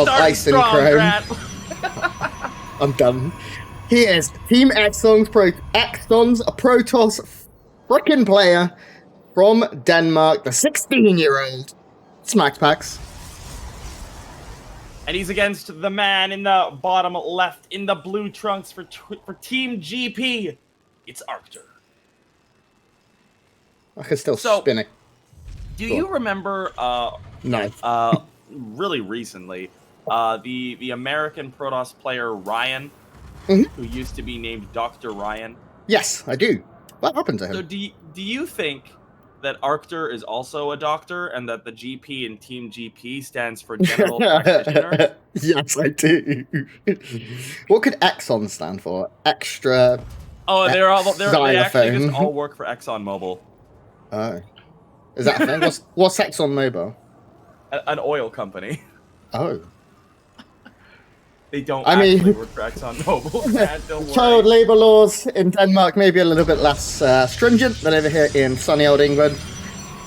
of ice and chrome. I'm done. He is Team Exxon's Protoss frickin' player from Denmark, the 16-year-old. It's MaxPax. And he's against the man in the bottom left in the blue trunks for Team GP. It's Arctur. I can still spin it. Do you remember? No. Really recently, the American Protoss player Ryan, who used to be named Dr. Ryan. Yes, I do. What happened to him? So do you think that Arctur is also a doctor, and that the GP in Team GP stands for General Practitioner? Yes, I do. What could Exxon stand for? Extra. Oh, they actually just all work for ExxonMobil. Oh, is that a thing? What's ExxonMobil? An oil company. Oh. They don't actually work for ExxonMobil. Don't worry. Child labour laws in Denmark may be a little bit less stringent than over here in sunny old England.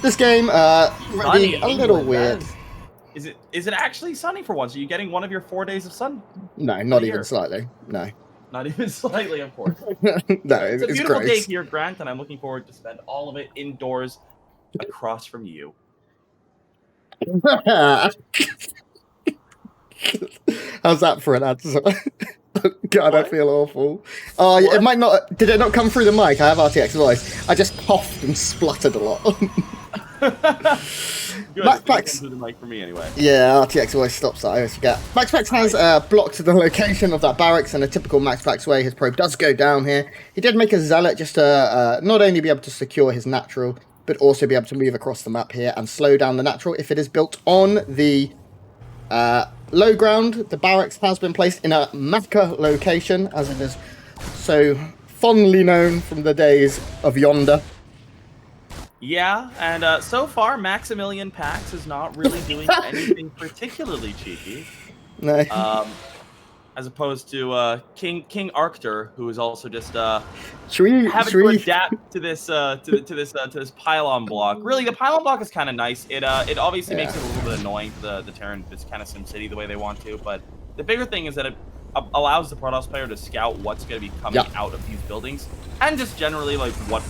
This game, really a little weird. Is it actually sunny for once? Are you getting one of your 4 days of sun? No, not even slightly. No. Not even slightly, of course. No, it's a beautiful gross. day here, Grant, and I'm looking forward to spend all of it indoors across from you. How's that for an answer? God, I feel awful. Oh, it might not. Did it not come through the mic? I have RTX voice. I just coughed and spluttered a lot. MaxPax through the mic for me anyway. Yeah, RTX voice stops that. I always forget. MaxPax has blocked the location of that barracks in a typical MaxPax way. His probe does go down here. He did make a zealot just to not only be able to secure his natural, but also be able to move across the map here and slow down the natural if it is built on the low ground. The barracks has been placed in a Mecca location, as it is so fondly known from the days of yonder. Yeah, and so far, Maximilian Pax is not really doing anything particularly cheeky. No. As opposed to King Arctur, who is also just having to adapt to this this pylon block. Really, the pylon block is kind of nice. It obviously makes it a little bit annoying for the Terran, this kind of SimCity the way they want to. But the bigger thing is that it allows the Protoss player to scout what's going to be coming out of these buildings, and just generally like what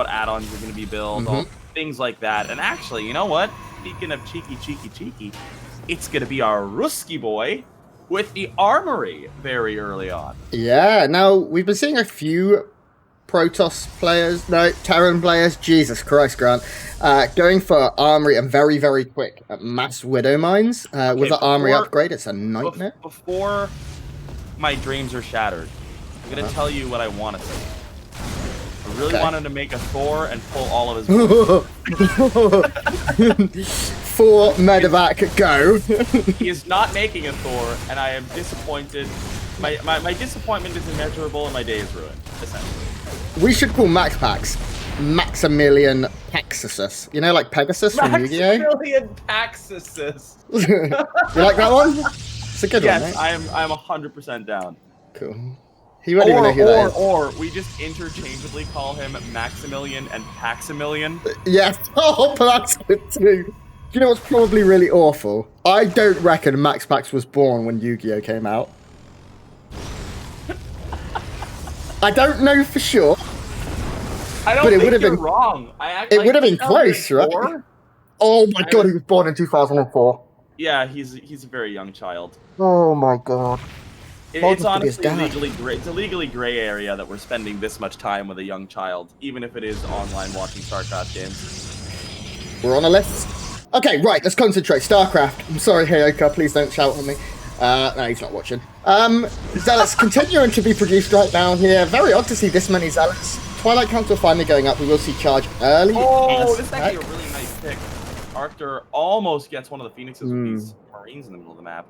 add-ons are going to be built, all things like that. And actually, you know what? Speaking of cheeky, it's going to be our Ruski boy with the armory very early on. Yeah, now we've been seeing a few Terran players, Jesus Christ, Grant, going for armory and very, very quick mass widow mines. With the armory upgrade, it's a nightmare. Before my dreams are shattered, I'm going to tell you what I want to see. I really wanted to make a Thor and pull all of his For medevac, go. He is not making a Thor, and I am disappointed. My disappointment is immeasurable, and my day is ruined, essentially. We should call MaxPax Maximilian Paxasus. You know, like Pegasus from Yu-Gi-Oh? Maximilian Paxasus. You like that one? It's a good one, right? Yes, I am 100% down. Cool. He won't even know who that is. Or we just interchangeably call him Maximilian and Paximilian. Yes. Oh, but that's good too. Do you know what's probably really awful? I don't reckon MaxPax was born when Yu-Gi-Oh came out. I don't know for sure. I don't think you're wrong. It would have been close, right? Oh my god, he was born in 2004. Yeah, he's a very young child. Oh my god. It's honestly it's a legally gray area that we're spending this much time with a young child, even if it is online watching StarCraft games. We're on a list. Okay, right, let's concentrate. StarCraft. I'm sorry, Heyoka, please don't shout at me. No, he's not watching. Zealots continuing to be produced right now here. Very odd to see this many Zealots. Twilight Council finally going up. We will see charge early. Oh, this is actually a really nice pick. Arctur almost gets one of the Phoenixes with these Marines in the middle of the map.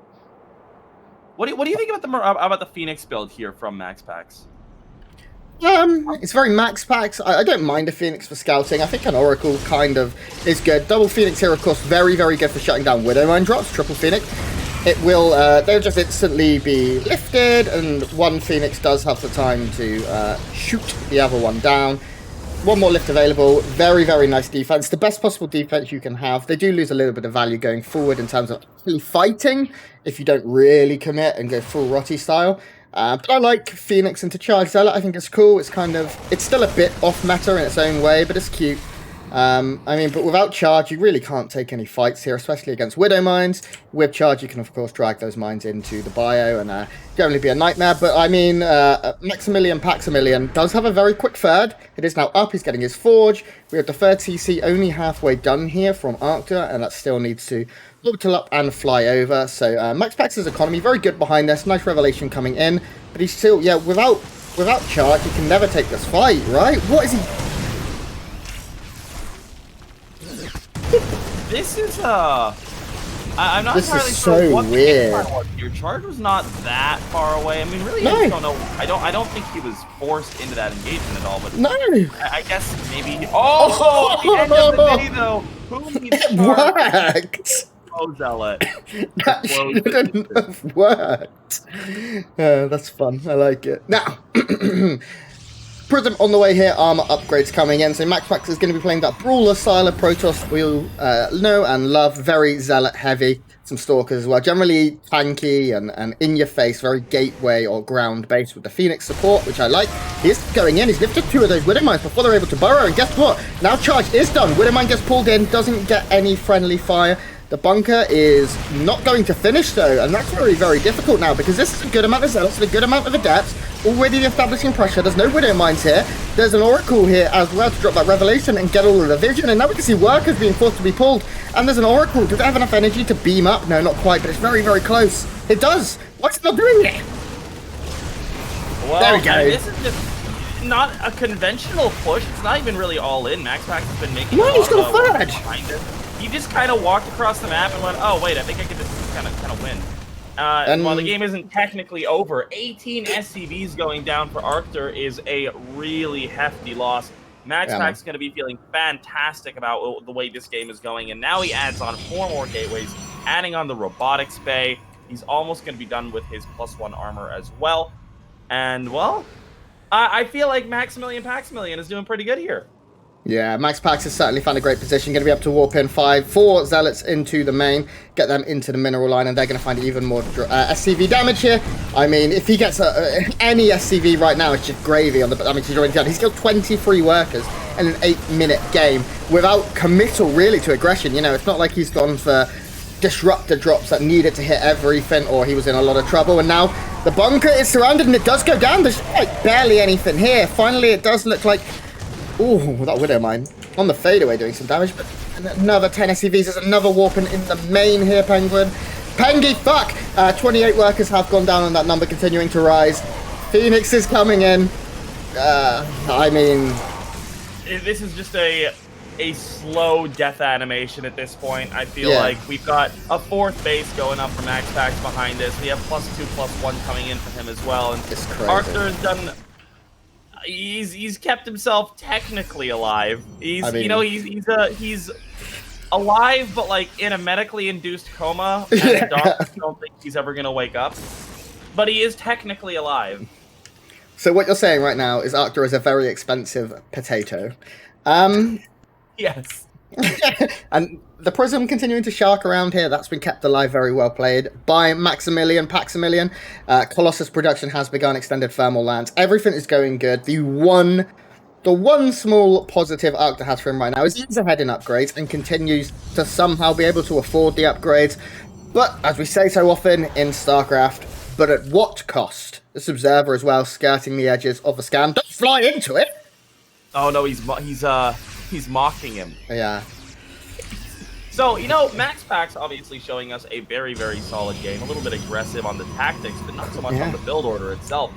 What do you think about the Phoenix build here from MaxPax? It's very MaxPax. I don't mind a Phoenix for scouting. I think an Oracle kind of is good. Double Phoenix here, of course, very, very good for shutting down Widow Mine drops. Triple Phoenix. It will, they'll just instantly be lifted, and one Phoenix does have the time to shoot the other one down. one more lift available. Very, very nice defense. The best possible defense you can have. They do lose a little bit of value going forward in terms of actually fighting if you don't really commit and go full Rotty style. But I like Phoenix into Charge Zealot. I think it's cool. It's still a bit off meta in its own way, but it's cute. I mean, but without Charge, you really can't take any fights here, especially against Widow Mines. With Charge, you can, of course, drag those mines into the bio and generally be a nightmare. But, I mean, Maximilian Paximilian does have a very quick third. It is now up. He's getting his Forge. We have the third TC only halfway done here from Arctur, and that still needs to orbital up and fly over. So, MaxPax's economy, very good behind this. Nice revelation coming in. But he's still, yeah, without Charge, he can never take this fight, right? What is he... This is I'm not This entirely is sure so what the weird. game plan was. Your Charge was not that far away. I mean, really, No. I just don't know. I don't think he was forced into that engagement at all. But No! I guess maybe. Oh, at the end of the day, though, who needs It Charge? worked! Oh, Zealot. That shouldn't have worked. That's fun. I like it. Now, Prism on the way here, armor upgrades coming in. So MaxPax is going to be playing that Brawler style of Protoss we all know and love. Very Zealot heavy. Some Stalkers as well. Generally tanky and in your face, very gateway or ground based with the Phoenix support, which I like. He's going in. He's lifted 2 of those Widow Mines before they're able to burrow. And guess what? Now Charge is done. Widow Mine gets pulled in, doesn't get any friendly fire. The bunker is not going to finish though, and that's very, very difficult now because this is a good amount of Zealots and a good amount of Adepts already establishing pressure. There's no Widow Mines here. There's an Oracle here as well to drop that Revelation and get all of the vision, and now we can see Workers being forced to be pulled, and there's an Oracle. Does it have enough energy to beam up? No, not quite, but it's very, very close. It does. What's it not doing it? Well, There we go. This is just not a conventional push. It's not even really all in. MaxPax has been making. No, he's got a work third. behind it. He just kind of walked across the map and went, "Oh wait, I think I can just kind of win." While the game isn't technically over, 18 SCVs going down for Arctur is a really hefty loss. MaxPax is going to be feeling fantastic about the way this game is going, and now he adds on 4 more gateways, adding on the robotics bay. He's almost going to be done with his +1 armor as well. And, well, I feel like Maximilian Paximilian is doing pretty good here. Yeah, MaxPax has certainly found a great position. Going to be able to warp in 4 Zealots into the main, get them into the mineral line, and they're going to find even more SCV damage here. I mean, if he gets any SCV right now, it's just gravy on the damage he's already done. He's killed 23 workers in an 8-minute game without committal, really, to aggression. You know, it's not like he's gone for disruptor drops that needed to hit everything, or he was in a lot of trouble. And now the bunker is surrounded, and it does go down. There's like barely anything here. Finally, it does look like... Ooh, that Widow Mine on the fadeaway doing some damage, but another 10 SCVs. There's another warping in the main here, Penguin. Pengy, fuck! 28 workers have gone down on that number, continuing to rise. Phoenix is coming in. I mean... This is just a slow death animation at this point. I feel like we've got a 4th base going up for MaxPax behind us. We have +2, +1 coming in for him as well. And It's crazy. Arctur has done... He's kept himself technically alive. He's he's alive, but like in a medically induced coma. And the doctors don't think he's ever gonna wake up. But he is technically alive. So what you're saying right now is Arctur is a very expensive potato. Yes. And the Prism continuing to shark around here, that's been kept alive, very well played by Maximilian Paximilian. Colossus production has begun, extended thermal lands. Everything is going good. The one small positive Arctur has for him right now is he's ahead in upgrades and continues to somehow be able to afford the upgrades. But, as we say so often in StarCraft, but at what cost? This Observer as well, skirting the edges of the scan. Don't fly into it! Oh no, he's mocking him. Yeah. So, you know, MaxPax obviously showing us a very, very solid game. A little bit aggressive on the tactics, but not so much on the build order itself.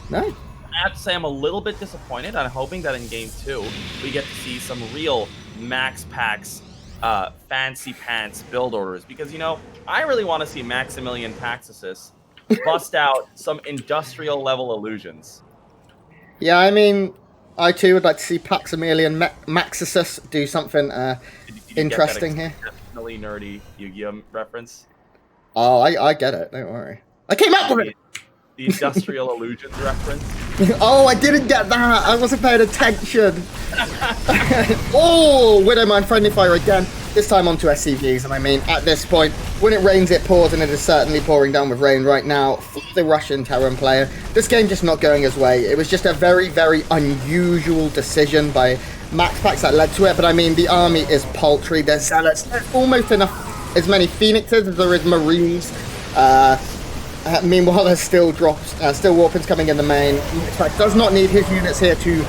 No. I have to say I'm a little bit disappointed. I'm hoping that in Game 2, we get to see some real MaxPax fancy pants build orders. Because, you know, I really want to see Maximilian Paxasis bust out some industrial level illusions. Yeah, I mean, I too would like to see Paximilian Maxasis do something interesting here. Definitely nerdy Yu-Gi-Oh reference. Oh, I get it. Don't worry. I came up with it. The industrial illusions reference. Oh, I didn't get that. I wasn't paying attention. Oh, Widowmine friendly fire again. This time onto SCVs, and I mean, at this point, when it rains, it pours, and it is certainly pouring down with rain right now for the Russian Terran player. This game just not going his way. It was just a very, very unusual decision by MaxPax that led to it, but I mean, the army is paltry. There's zealots. There's almost enough, as many phoenixes as there is marines. Meanwhile, there's still warpins coming in the main. MaxPax does not need his units here to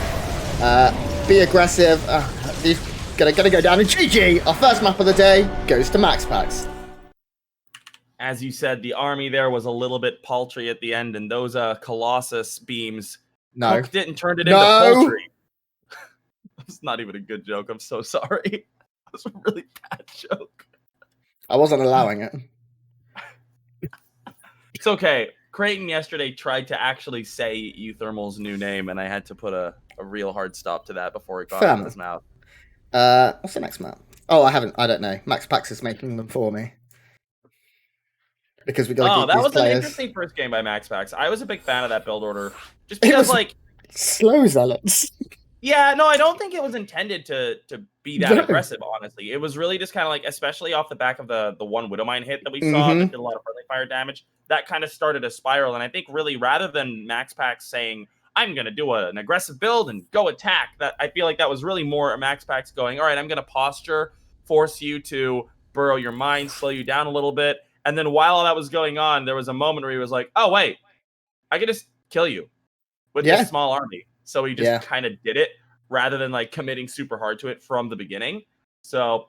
be aggressive. He's gonna go down in GG. Our first map of the day goes to MaxPax. As you said, the army there was a little bit paltry at the end, and those Colossus beams cooked it and turned it into poultry. That's not even a good joke. I'm so sorry. That's a really bad joke. I wasn't allowing it. It's okay. Creighton yesterday tried to actually say Euthermal's new name, and I had to put a real hard stop to that before it got out of his mouth. What's the next map? Oh, I don't know. MaxPax is making them for me. Because we got to get that was players. An interesting first game by MaxPax. I was a big fan of that build order. Just because, like... Slow zealots. Yeah, no, I don't think it was intended to be that aggressive, honestly. It was really just kind of like, especially off the back of the one Widowmine hit that we saw that did a lot of friendly fire damage, that kind of started a spiral. And I think really, rather than MaxPax saying, I'm going to do an aggressive build and go attack, that I feel like that was really more a MaxPax going, all right, I'm going to posture, force you to burrow your mind, slow you down a little bit. And then while all that was going on, there was a moment where he was like, oh, wait, I could just kill you with this small army. So he just kind of did it rather than like committing super hard to it from the beginning. So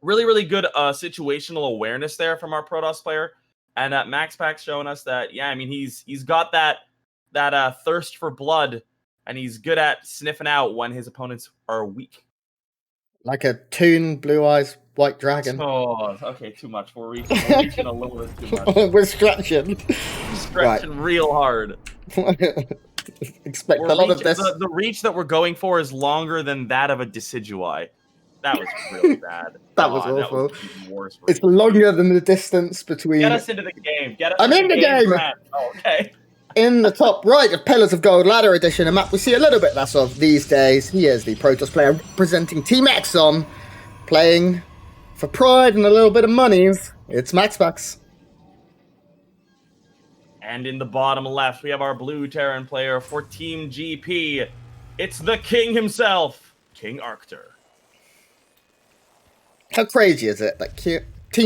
really, really good situational awareness there from our Protoss player. And MaxPax showing us that, yeah, I mean, he's got that thirst for blood, and he's good at sniffing out when his opponents are weak. Like a toon, blue eyes, white dragon. Oh, okay, too much. We're reaching a little bit too much. We're stretching. Stretching real hard. Expect a lot of this. The reach that we're going for is longer than that of a Decidueye. That was really bad. That was awful. That was even worse. It's longer than the distance between... Get us into the game. I'm in the game! Oh, okay. In the top right of Pillars of Gold Ladder Edition, a map we see a little bit less of these days. He is the Protoss player representing Team Exxon, playing for pride and a little bit of monies. It's MaxPax. And in the bottom left, we have our blue Terran player for Team GP. It's the king himself, King Arctur. How crazy is it that Team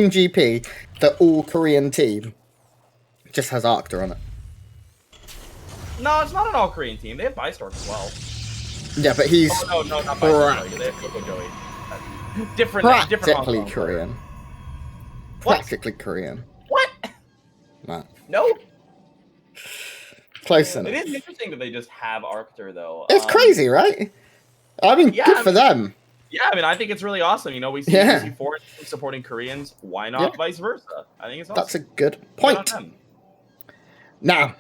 GP, the all-Korean team, just has Arctur on it? No, it's not an all-Korean team. They have Bystork as well. Yeah, but he's... Oh, no, not Bystork. They have Kokojoey. Different Practically Korean. What? Practically Korean. What? No. Close enough. It is interesting that they just have Arctur, though. It's crazy, right? I mean, good for them. Yeah, I mean, I think it's really awesome. You know, we see foreigners supporting Koreans. Why not vice versa? I think it's awesome. That's a good point. Now,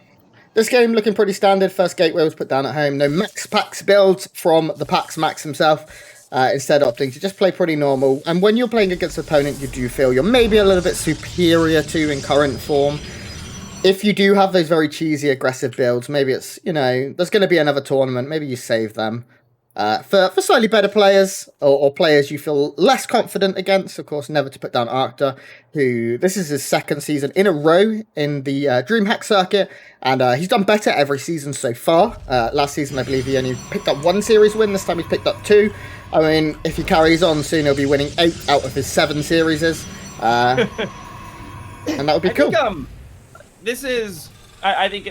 this game looking pretty standard. First gateway was put down at home. No MaxPax builds from the Pax Max himself. Instead opting to just play pretty normal. And when you're playing against an opponent you do feel you're maybe a little bit superior to in current form, if you do have those very cheesy, aggressive builds, maybe it's, you know, there's going to be another tournament. Maybe you save them. For slightly better players, or players you feel less confident against, of course, never to put down Arctur, who, this is his second season in a row in the DreamHack circuit, and he's done better every season so far. Last season, I believe he only picked up 1 series win. This time he's picked up 2. I mean, if he carries on, soon he'll be winning 8 out of his 7 series. And that would be cool. Think, this is, I think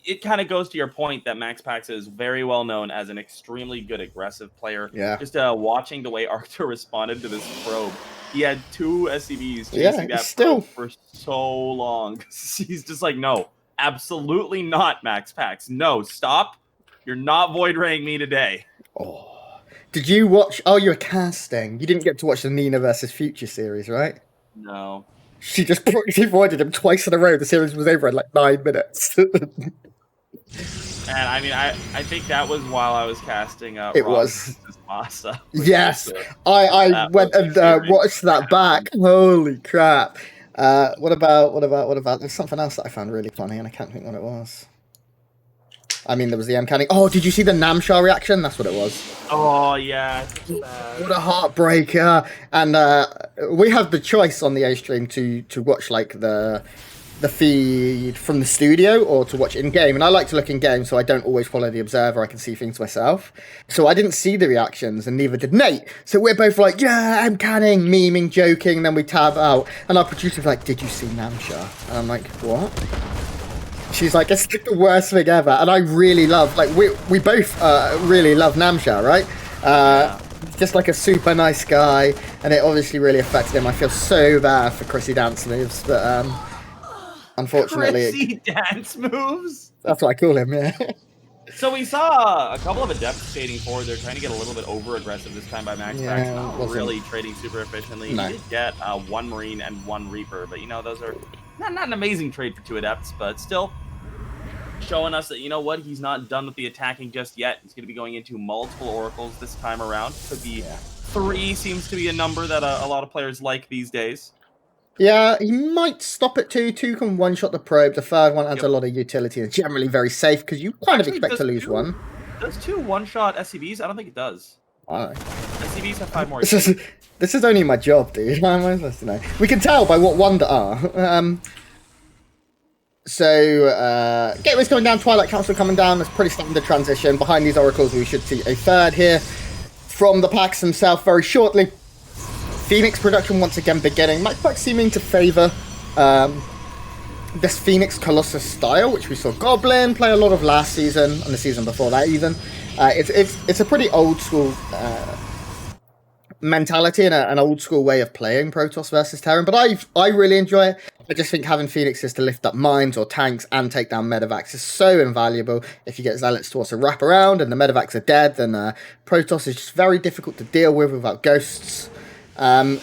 it kind of goes to your point that MaxPax is very well known as an extremely good aggressive player. Yeah. Just watching the way Arctur responded to this probe. He had 2 SCVs chasing that probe for so long. He's just like, no, absolutely not, MaxPax. No, stop. You're not void raying me today. Oh. Did you watch... Oh, you were casting. You didn't get to watch the Nina versus Future series, right? No. She just proxy voided him twice in a row. The series was over in like 9 minutes. And I mean, I think that was while I was casting it was Masa. Yes, I went and watched that back. Holy crap! What about? There's something else that I found really funny, and I can't think what it was. I mean, there was the M canning. Oh, did you see the Namshar reaction? That's what it was. Oh yeah. What a heartbreaker! And we have the choice on the A stream to watch like the feed from the studio or to watch in game. And I like to look in game, so I don't always follow the observer. I can see things myself. So I didn't see the reactions, and neither did Nate. So we're both like, yeah, I'm canning, memeing, joking. And then we tab out, and our producer's like, did you see Namshar? And I'm like, what? She's like, it's like the worst thing ever. And I really love, like, we both really love Namshar, right? Just like a super nice guy, and it obviously really affected him. I feel so bad for Chrissy dance moves, but unfortunately, Chrissy dance moves. That's what I call him. Yeah. So we saw a couple of adepts shading forward. They're trying to get a little bit over aggressive this time by MaxPax. Not really trading super efficiently. No. He did get one Marine and one Reaper, but you know those are not an amazing trade for 2 adepts, but still showing us that, you know what, he's not done with the attacking just yet. He's going to be going into multiple oracles this time around. Could be 3 seems to be a number that a lot of players like these days. Yeah, he might stop at 2. 2 can one-shot the probe. The third one adds a lot of utility and generally very safe because you kind of expect to lose 1. Does 2 one-shot SCVs? I don't think it does. Oh. SCVs have 5 more. This is only my job, dude. How am I supposed to know? We can tell by what one that are. So, Gateway's coming down, Twilight Council coming down. That's pretty standard transition. Behind these oracles, we should see a third here from the packs himself very shortly. Phoenix production once again beginning. MaxPax seeming to favour this Phoenix Colossus style, which we saw Goblin play a lot of last season and the season before that even. It's a pretty old school mentality and an old school way of playing Protoss versus Terran, but I really enjoy it. I just think having Phoenixes to lift up mines or tanks and take down medevacs is so invaluable. If you get Zealots to also wrap around and the medevacs are dead, then Protoss is just very difficult to deal with without ghosts.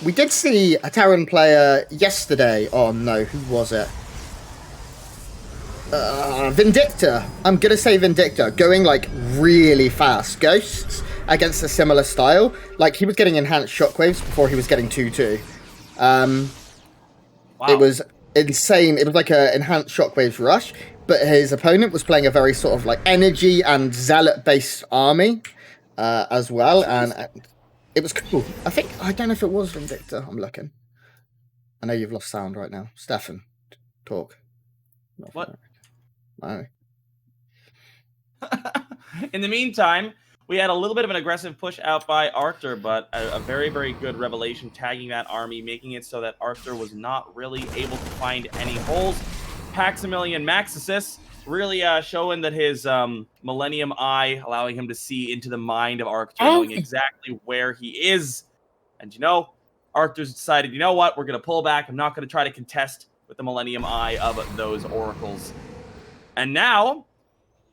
We did see a Terran player yesterday. Oh no, who was it? Vindicta. I'm gonna say Vindicta, going like really fast ghosts against a similar style. Like he was getting enhanced shockwaves before he was getting 2-2. Wow. It was insane. It was like an enhanced shockwaves rush, but his opponent was playing a very sort of like energy and zealot based army as well, and it was cool. I don't know if it was Vindicta. I'm looking. I know you've lost sound right now. Stefan, talk. What? No. In the meantime, we had a little bit of an aggressive push out by Arctur, but a very, very good revelation tagging that army, making it so that Arctur was not really able to find any holes. Paximilian max assists, really showing that his Millennium Eye, allowing him to see into the mind of Arctur, knowing exactly where he is. And you know, Arctur's decided, you know what, we're going to pull back. I'm not going to try to contest with the Millennium Eye of those oracles. And now,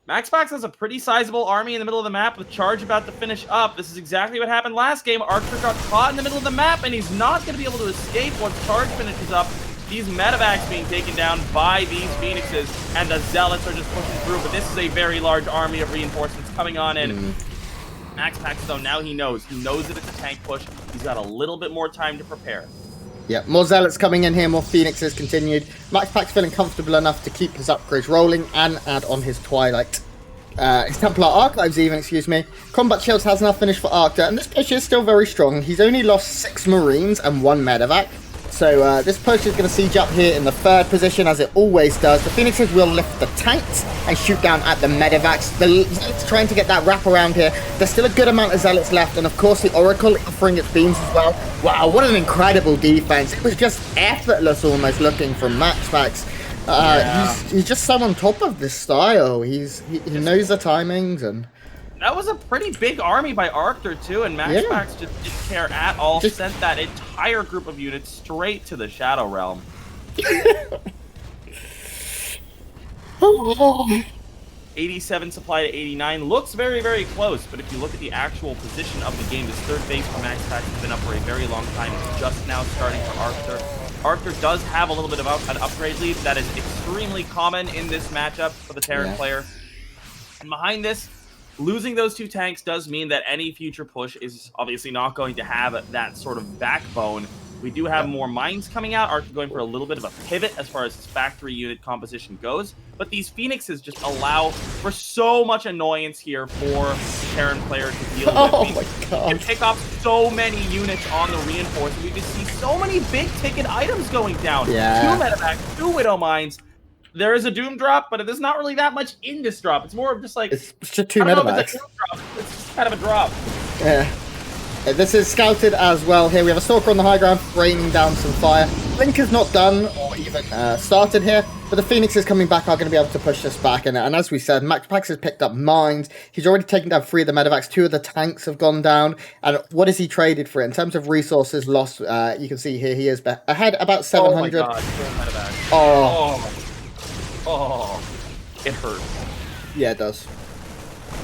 MaxPax has a pretty sizable army in the middle of the map with Charge about to finish up. This is exactly what happened last game. Arctur got caught in the middle of the map, and he's not going to be able to escape once Charge finishes up. These medevacs being taken down by these Phoenixes, and the Zealots are just pushing through, but this is a very large army of reinforcements coming on in. MaxPax, though, now he knows. He knows that it's a tank push. He's got a little bit more time to prepare. Yeah, more Zealots coming in here, more Phoenixes continued. MaxPax feeling comfortable enough to keep his upgrades rolling and add on his Twilight. His Templar Archives even, excuse me. Combat Shields has now finished for Arctur, and this push is still very strong. He's only lost 6 Marines and 1 medevac. So this push is going to siege up here in the 3rd position, as it always does. The Phoenixes will lift the tanks and shoot down at the medevacs. The Zealots trying to get that wrap around here. There's still a good amount of Zealots left, and of course the Oracle offering its beams as well. Wow, what an incredible defense. It was just effortless almost looking from MaxPax. He's just so on top of this style. He knows the timings, and that was a pretty big army by Arctur too, and MaxPax just didn't care at all. Sent that entire group of units straight to the Shadow Realm. 87 supply to 89 looks very, very close, but if you look at the actual position of the game, this 3rd base for MaxPax has been up for a very long time. It's just now starting for Arctur. Arctur does have a little bit of an upgrade lead that is extremely common in this matchup for the Terran player. And behind this, losing those 2 tanks does mean that any future push is obviously not going to have that sort of backbone We do have more mines coming out. Arctur going for a little bit of a pivot as far as his factory unit composition goes. But these Phoenixes just allow for so much annoyance here for the Terran player to deal with. Oh my god. You can pick off so many units on the reinforcement. We just see so many big ticket items going down. Yeah. 2 medevacs, 2 Widow Mines. There is a Doom drop, but there's not really that much in this drop. It's more of just like... It's just 2 I don't know if medevacs. it's a Doom drop. It's just kind of a drop. Yeah. This is scouted as well here. We have a Stalker on the high ground, raining down some fire. Blink is not done or even started here, but the Phoenixes coming back are going to be able to push this back. And as we said, MaxPax has picked up mines. He's already taken down 3 of the medevacs. 2 of the tanks have gone down. And what has he traded for it? In terms of resources lost, you can see here he is ahead about 700. Oh my god, 4 medevacs. Oh, it hurts. Yeah, it does.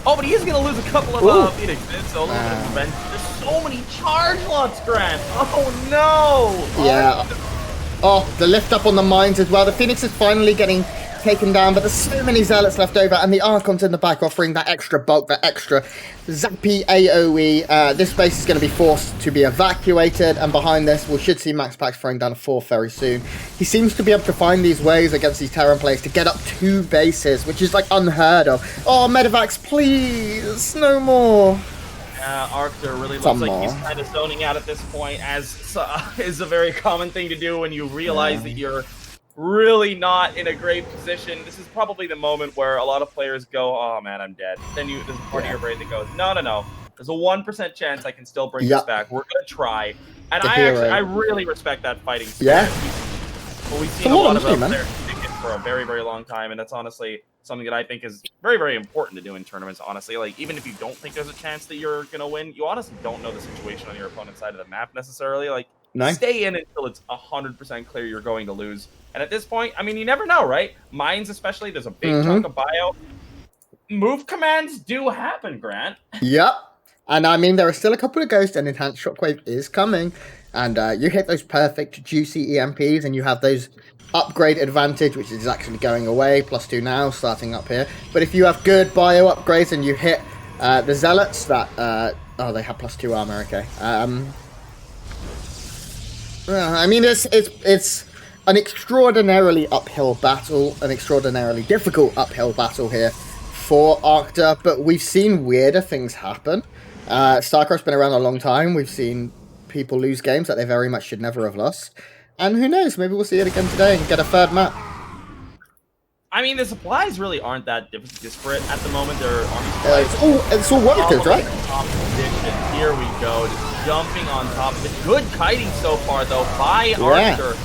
Oh, but he is going to lose a couple of Phoenixes, so a little bit of revenge. There's so many charge lots, Grant. Oh, no. Yeah. Oh, the lift up on the mines as well. The Phoenix is finally getting taken down, but there's so many Zealots left over, and the Archons in the back offering that extra bulk, that extra zappy AoE. This base is going to be forced to be evacuated, and behind this, we should see MaxPax throwing down a 4th very soon. He seems to be able to find these ways against these Terran players to get up 2 bases, which is like unheard of. Oh, medevacs, please, no more. Arctur really looks like he's kind of zoning out at this point, as is a very common thing to do when you realize that you're really not in a great position. This is probably the moment where a lot of players go, oh man, I'm dead. Then there's a part of your brain that goes, no. There's a 1% chance I can still bring this back. We're going to try. And I really respect that fighting spirit. Yeah. But we've seen a lot of players take it for a very, very long time, and that's honestly something that I think is very, very important to do in tournaments, honestly. Like, even if you don't think there's a chance that you're going to win, you honestly don't know the situation on your opponent's side of the map necessarily. Like, stay in until it's 100% clear you're going to lose. And at this point, I mean, you never know, right? Mines especially, there's a big chunk of bio. Move commands do happen, Grant. Yep. And I mean, there are still a couple of ghosts, and Enhanced Shockwave is coming. And you hit those perfect, juicy EMPs, and you have those upgrade advantage, which is actually going away. +2 now, starting up here. But if you have good bio upgrades and you hit the Zealots, that... oh, they have +2 armor, okay. I mean, it's an extraordinarily uphill battle, an extraordinarily difficult uphill battle here for Arctur, but we've seen weirder things happen. StarCraft's been around a long time. We've seen people lose games that they very much should never have lost. And who knows, maybe we'll see it again today and get a 3rd map. I mean, the supplies really aren't that disparate at the moment. There are it's all workers, right? Here we go, just jumping on top of it. Good kiting so far, though, by Arctur.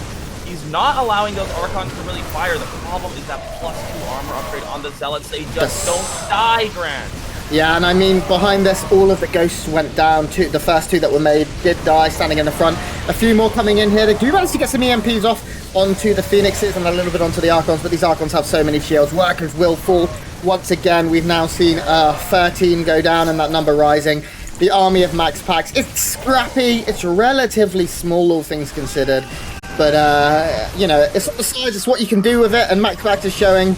He's not allowing those Archons to really fire. The problem is that +2 armor upgrade on the Zealots. They just don't die, Grant. Yeah, and I mean, behind this, all of the ghosts went down. The first 2 that were made did die, standing in the front. A few more coming in here. They do manage to get some EMPs off onto the Phoenixes and a little bit onto the Archons, but these Archons have so many shields. Workers will fall. Once again, we've now seen 13 go down and that number rising. The army of MaxPax, it's scrappy. It's relatively small, all things considered. But, you know, it's not the size, it's what you can do with it, and MaxPax is showing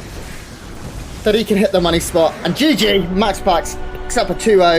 that he can hit the money spot. And GG, MaxPax picks up a 2-0.